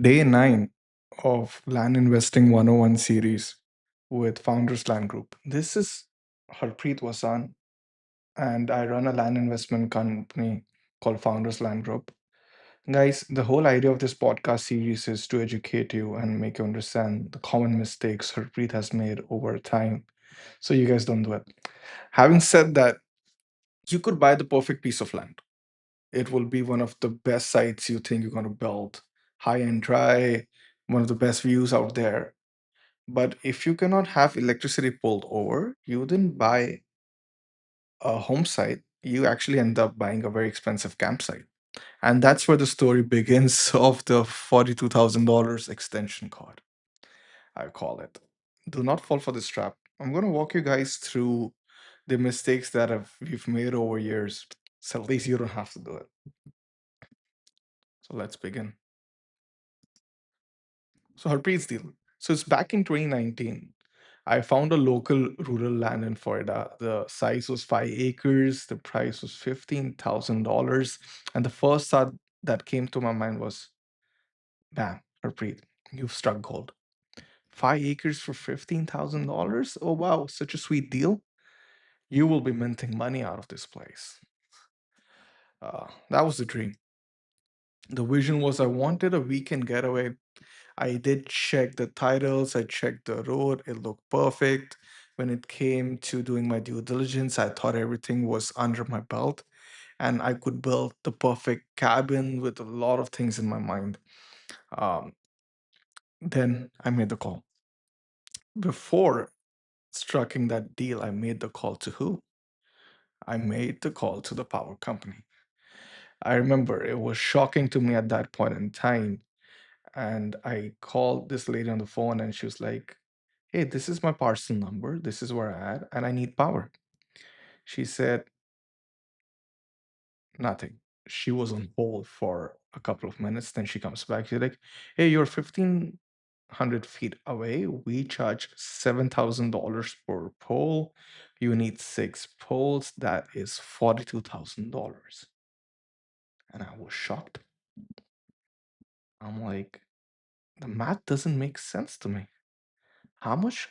Day 9 of Land Investing 101 series with Founders Land Group. This is Harpreet Wasan, and I run a land investment company called Founders Land Group. Guys, the whole idea of this podcast series is to educate you and make you understand the common mistakes Harpreet has made over time so you guys don't do it. Having said that, you could buy the perfect piece of land. It will be one of the best sites you think you're going to build, high and dry, one of the best views out there. But if you cannot have electricity pulled over, you didn't buy a home site. You actually end up buying a very expensive campsite. And that's where the story begins of the $42,000 extension cord, I call it. Do not fall for this trap. I'm going to walk you guys through the mistakes that we've made over years. So at least you don't have to do it. So let's begin. So Harpreet's deal. So it's back in 2019. I found a local rural land in Florida. The size was 5 acres. The price was $15,000. And the first thought that came to my mind was, bam, Harpreet, you've struck gold. 5 acres for $15,000? Oh, wow, such a sweet deal. You will be minting money out of this place. That was the dream. The vision was I wanted a weekend getaway. I did check the titles, I checked the road, it looked perfect. When it came to doing my due diligence, I thought everything was under my belt and I could build the perfect cabin with a lot of things in my mind. Um, then I made the call. Before striking that deal, I made the call to who? I made the call to the power company. I remember it was shocking to me at that point in time. And I called this lady on the phone and she was like, hey, this is my parcel number. This is where I'm at, and I need power. She said nothing. She was on hold for a couple of minutes. Then she comes back. She's like, hey, you're 1,500 feet away. We charge $7,000 per pole. You need 6 poles. That is $42,000. And I was shocked. I'm like, the math doesn't make sense to me. How much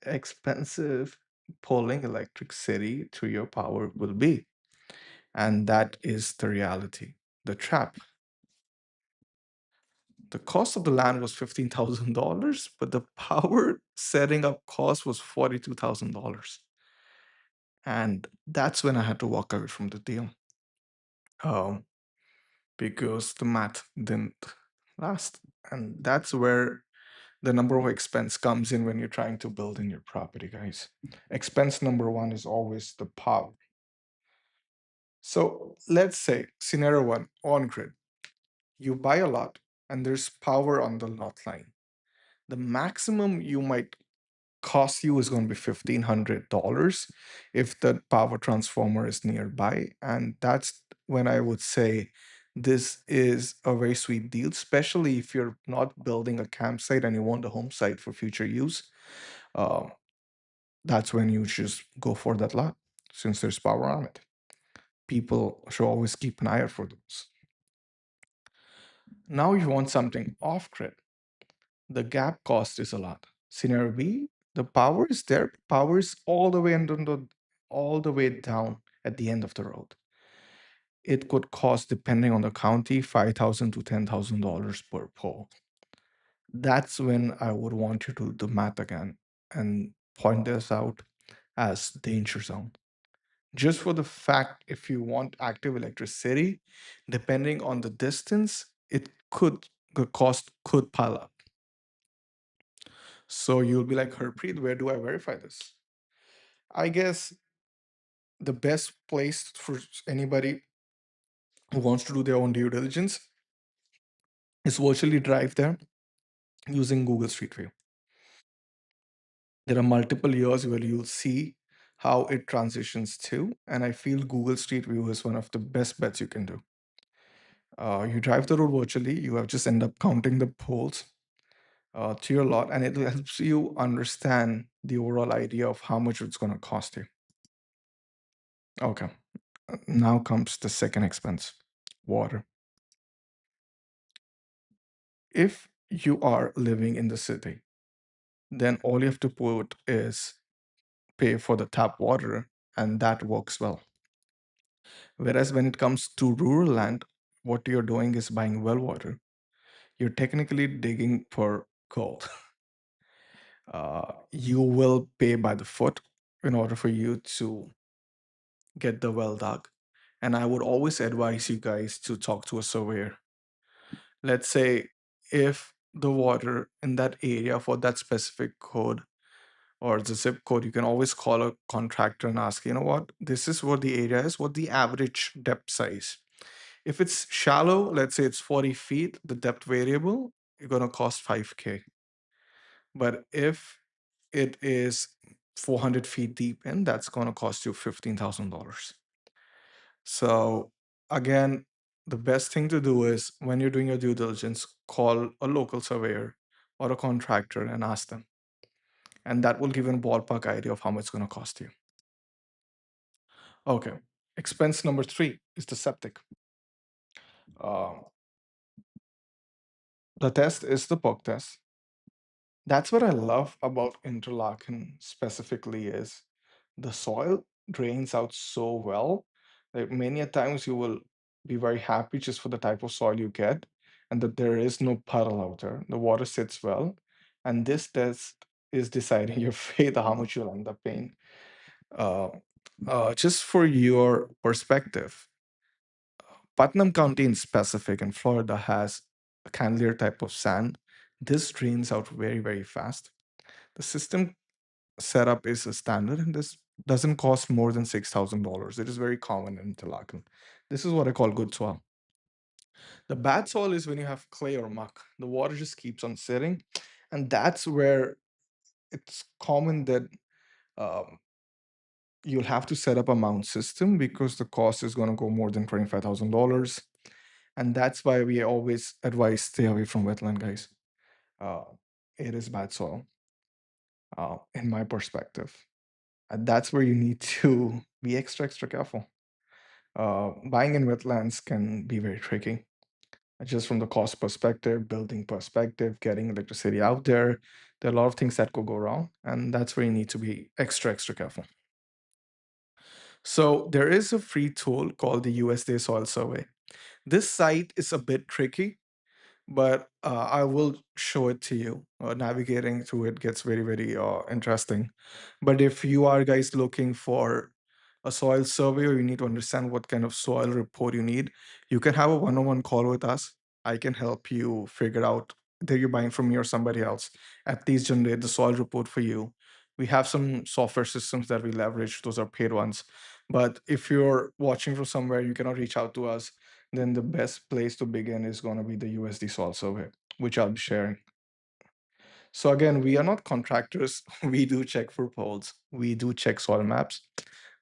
expensive pulling electricity to your power will be? And that is the reality, the trap. The cost of the land was $15,000, but the power setting up cost was $42,000. And that's when I had to walk away from the deal, um, because the math didn't last. And that's where the number of expense comes in when you're trying to build in your property, guys. Expense number one is always the power. So let's say scenario one, on grid. You buy a lot and there's power on the lot line. The maximum you might cost you is going to be $1,500 if the power transformer is nearby. And that's when I would say this is a very sweet deal, especially if you're not building a campsite and you want a home site for future use. Uh, that's when you just go for that lot since there's power on it. People should always keep an eye out for those. Now you want something off grid. The gap cost is a lot. Scenario B, the power is there. Power is all the way all the way down at the end of the road. It could cost, depending on the county, $5,000 to $10,000 per pole. That's when I would want you to do the math again and point this out as danger zone. Just for the fact, if you want active electricity, depending on the distance, the cost could pile up. So you'll be like, Harpreet, where do I verify this? I guess the best place for anybody who wants to do their own due diligence is virtually drive there using Google Street View. There are multiple years where you'll see how it transitions to, and I feel Google Street View is one of the best bets you can do. You drive the road virtually, you have just end up counting the poles to your lot, and it helps you understand the overall idea of how much it's going to cost you. Okay. Now comes the second expense, water. If you are living in the city, then all you have to put is pay for the tap water, and that works well. Whereas when it comes to rural land, what you're doing is buying well water. You're technically digging for gold. You will pay by the foot in order for you to get the well dug. And I would always advise you guys to talk to a surveyor. Let's say if the water in that area for that specific code or the zip code, you can always call a contractor and ask, you know what, this is what the area is, what the average depth size. If it's shallow, let's say it's 40 feet, the depth variable, you're going to cost 5K. But if it is 400 feet deep in, that's going to cost you $15,000. So, again, the best thing to do is when you're doing your due diligence, call a local surveyor or a contractor and ask them. And that will give you a ballpark idea of how much it's going to cost you. Okay. Expense number three is the septic. Uh, the test is the Perc test. That's what I love about Interlaken specifically is the soil drains out so well that many a times you will be very happy just for the type of soil you get and that there is no puddle out there. The water sits well. And this test is deciding your fate, how much you'll end up paying. Uh, just for your perspective, Putnam County in specific in Florida has a candler type of sand. This drains out very, very fast. The system setup is a standard, and this doesn't cost more than $6,000. It is very common in Interlaken. This is what I call good soil. The bad soil is when you have clay or muck. The water just keeps on sitting, and that's where it's common that um, you'll have to set up a mount system because the cost is going to go more than $25,000. And that's why we always advise stay away from wetland, guys. Uh, it is bad soil, in my perspective. And that's where you need to be extra, extra careful. Buying in wetlands can be very tricky, just from the cost perspective, building perspective, getting electricity out there. There are a lot of things that could go wrong, and that's where you need to be extra, extra careful. So there is a free tool called the USDA Soil Survey. This site is a bit tricky, but I will show it to you. Navigating through it gets very, very interesting. But if you are guys looking for a soil survey or you need to understand what kind of soil report you need, you can have a one-on-one call with us. I can help you figure out that you're buying from me or somebody else. At least generate the soil report for you. We have some software systems that we leverage. Those are paid ones. But if you're watching from somewhere, you cannot reach out to us, then the best place to begin is going to be the USD Soil Survey, which I'll be sharing. So again, we are not contractors. We do check for poles. We do check soil maps,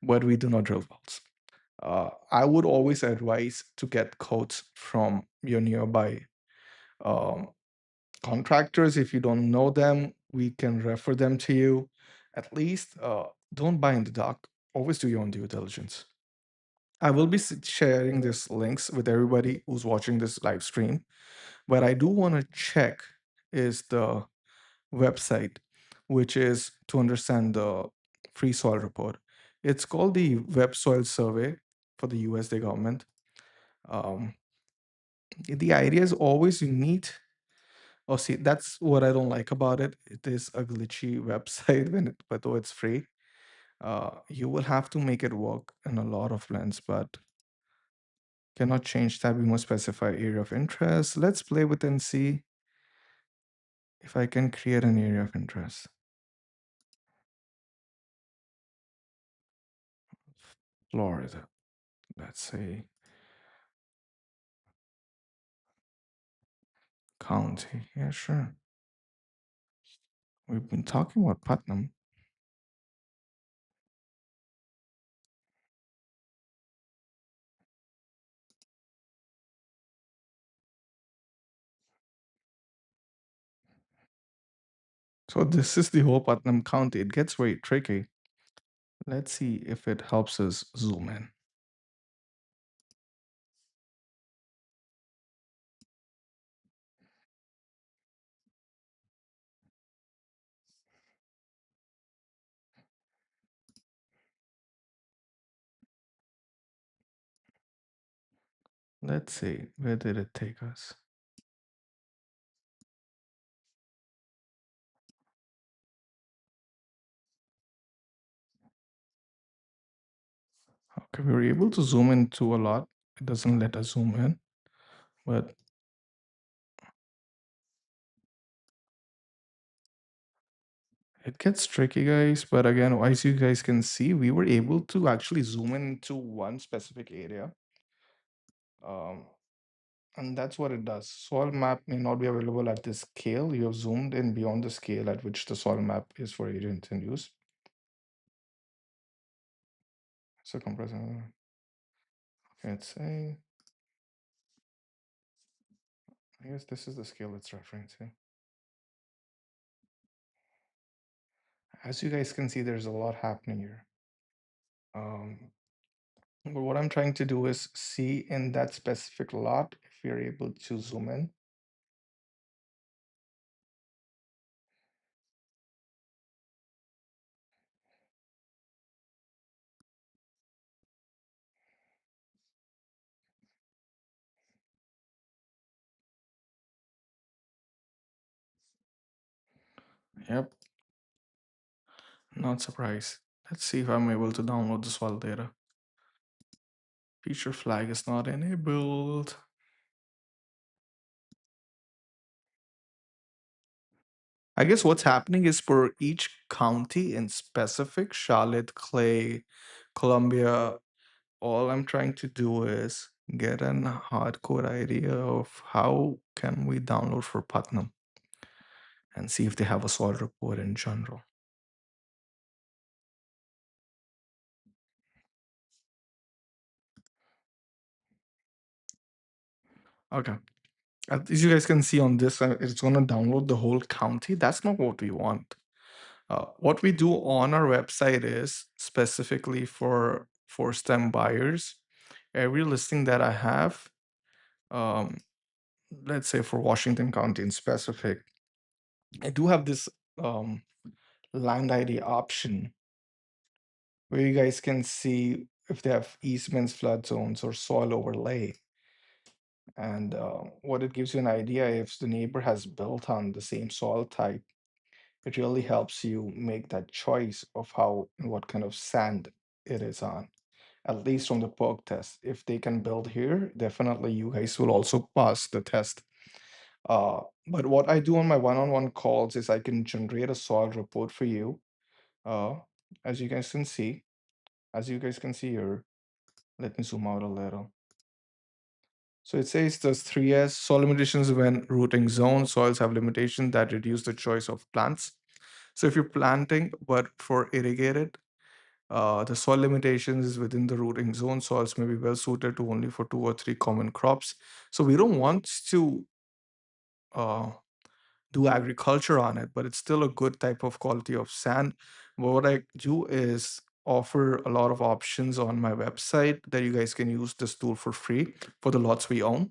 but we do not drill wells. I would always advise to get quotes from your nearby um, contractors. If you don't know them, we can refer them to you. At least don't buy in the dark. Always do your own due diligence. I will be sharing these links with everybody who's watching this live stream. But I do want to check is the website, which is to understand the free soil report. It's called the Web Soil Survey for the USDA government. Um, the idea is always you need, oh, see, that's what I don't like about it. It is a glitchy website but though it's free. You will have to make it work in a lot of lens, but cannot change tab. We must specify area of interest. Let's play with and see if I can create an area of interest. Florida, let's say county. Yeah, sure. We've been talking about Putnam. So this is the whole Putnam County. It gets very tricky. Let's see if it helps us zoom in. Let's see, where did it take us? Okay, we were able to zoom into a lot. It doesn't let us zoom in, but it gets tricky, guys. But again, as you guys can see, we were able to actually zoom into one specific area. Um, and that's what it does. Soil map may not be available at this scale. You have zoomed in beyond the scale at which the soil map is for agent and use. So compressor, let's say, I guess this is the scale it's referring to. As you guys can see, there's a lot happening here. Um, but what I'm trying to do is see in that specific lot if you're able to zoom in. Yep, not surprised. Let's see if I'm able to download the soil data. Feature flag is not enabled. I guess what's happening is for each county in specific, Charlotte, Clay, Columbia, all I'm trying to do is get an hardcore idea of how can we download for Putnam and see if they have a soil report in general. Okay. As you guys can see on this, it's going to download the whole county. That's not what we want. What we do on our website is specifically for STEM buyers. Every listing that I have, um, let's say for Washington County in specific, I do have this um, land ID option where you guys can see if they have easements, flood zones, or soil overlay. And what it gives you an idea if the neighbor has built on the same soil type, it really helps you make that choice of how and what kind of sand it is on, at least from the Perc test. If they can build here, definitely you guys will also pass the test. But what I do on my one-on-one calls is I can generate a soil report for you. Uh, as you guys can see, as you guys can see here, let me zoom out a little. So it says there's 3S soil limitations when rooting zones. Soils have limitations that reduce the choice of plants. So if you're planting, but for irrigated, the soil limitations is within the rooting zone. Soils may be well suited to only for 2 or 3 common crops. So we don't want to uh, do agriculture on it, but it's still a good type of quality of sand. But what I do is offer a lot of options on my website that you guys can use this tool for free for the lots we own.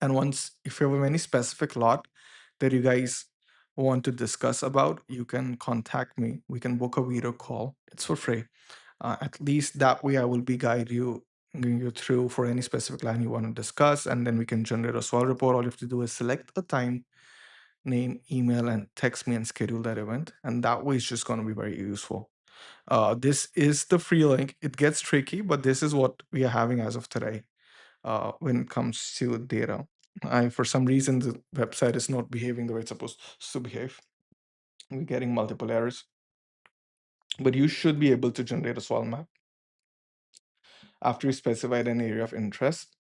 And once, if you have any specific lot that you guys want to discuss about, you can contact me. We can book a video call. It's for free. At least that way, I will be guiding you through for any specific line you want to discuss, and then we can generate a soil report. All you have to do is select a time, name, email, and text me and schedule that event. And that way, it's just going to be very useful. This is the free link. It gets tricky, but this is what we are having as of today when it comes to data. For some reason, the website is not behaving the way it's supposed to behave. We're getting multiple errors, but you should be able to generate a soil map after you specified an area of interest.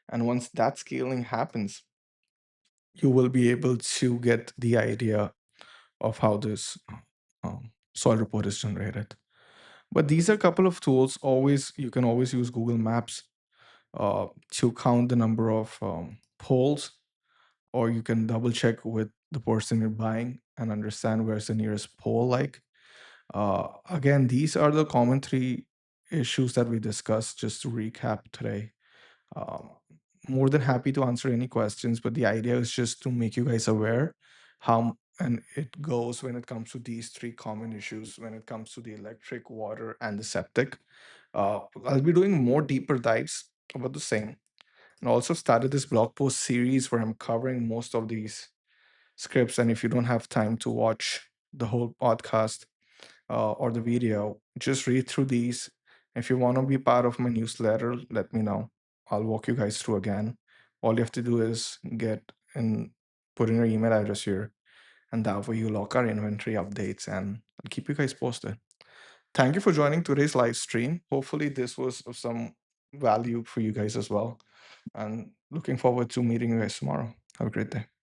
And once that scaling happens, you will be able to get the idea of how this soil report is generated. But these are a couple of tools. Always, you can always use Google Maps to count the number of poles, or you can double check with the person you're buying and understand where's the nearest pole. Like again, these are the common 3 issues that we discussed. Just to recap today, um, more than happy to answer any questions, but the idea is just to make you guys aware how and it goes when it comes to these 3 common issues when it comes to the electric, water, and the septic. I'll be doing more deeper dives about the same. And also started this blog post series where I'm covering most of these scripts. And if you don't have time to watch the whole podcast or the video, just read through these. If you want to be part of my newsletter, let me know. I'll walk you guys through again. All you have to do is get and put in your email address here, and that way you lock our inventory updates, and I'll keep you guys posted. Thank you for joining today's live stream. Hopefully, this was of some value for you guys as well. And looking forward to meeting you guys tomorrow. Have a great day.